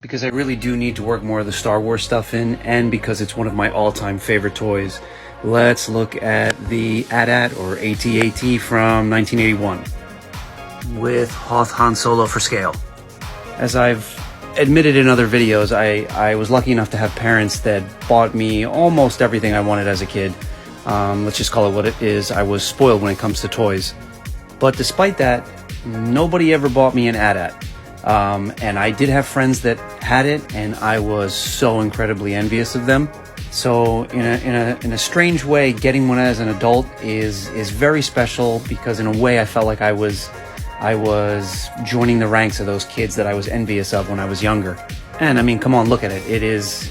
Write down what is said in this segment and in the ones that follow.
because I really do need to work more of the Star Wars stuff in, and because it's one of my all-time favorite toys. Let's look at the AT-AT or AT-AT from 1981 with Hoth Han Solo for scale. As I've admitted in other videos, I was lucky enough to have parents that bought me almost everything I wanted as a kid. Let's just call it what it is. I was spoiled when it comes to toys. But despite that, nobody ever bought me an AT-AT. And I did have friends that had it, and I was so incredibly envious of them. So in a strange way, getting one as an adult is very special, because in a way I felt like I was joining the ranks of those kids that I was envious of when I was younger. And I mean, come on, look at it. It is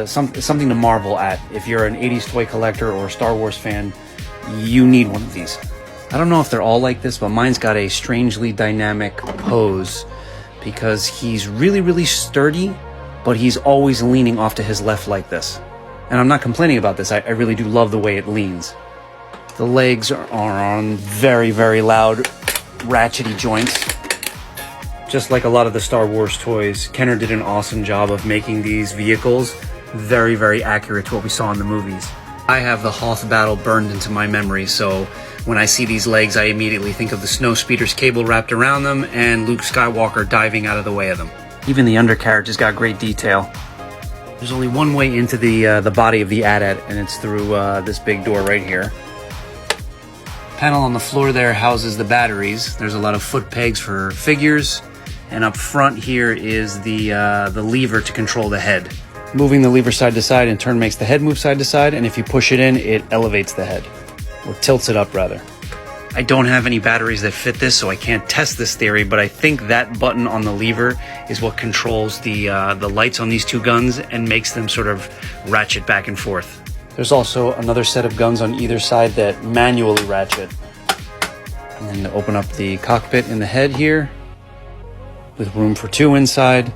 something to marvel at. If you're an 80s toy collector or a Star Wars fan, you need one of these. I don't know if they're all like this, but mine's got a strangely dynamic pose, because he's really, really sturdy, but he's always leaning off to his left like this. And I'm not complaining about this. I really do love the way it leans. The legs are on very, very loud, ratchety joints. Just like a lot of the Star Wars toys, Kenner did an awesome job of making these vehicles very, very accurate to what we saw in the movies. I have the Hoth battle burned into my memory, so when I see these legs, I immediately think of the Snowspeeder's cable wrapped around them and Luke Skywalker diving out of the way of them. Even the undercarriage has got great detail. There's only one way into the body of the AT-AT, and it's through this big door right here. Panel on the floor there houses the batteries. There's a lot of foot pegs for figures, and up front here is the lever to control the head. Moving the lever side to side in turn makes the head move side to side, and if you push it in, it elevates the head, or tilts it up rather. I don't have any batteries that fit this, so I can't test this theory, but I think that button on the lever is what controls the lights on these two guns and makes them sort of ratchet back and forth. There's also another set of guns on either side that manually ratchet. And then to open up the cockpit in the head here, with room for 2 inside,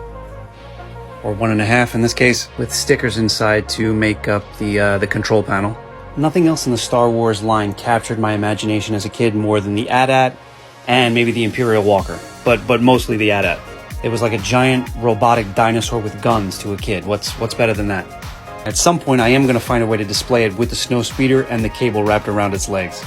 or 1.5 in this case, with stickers inside to make up the control panel. Nothing else in the Star Wars line captured my imagination as a kid more than the AT-AT and maybe the Imperial Walker, but mostly the AT-AT. It was like a giant robotic dinosaur with guns to a kid. What's better than that? At some point, I am going to find a way to display it with the Snowspeeder and the cable wrapped around its legs.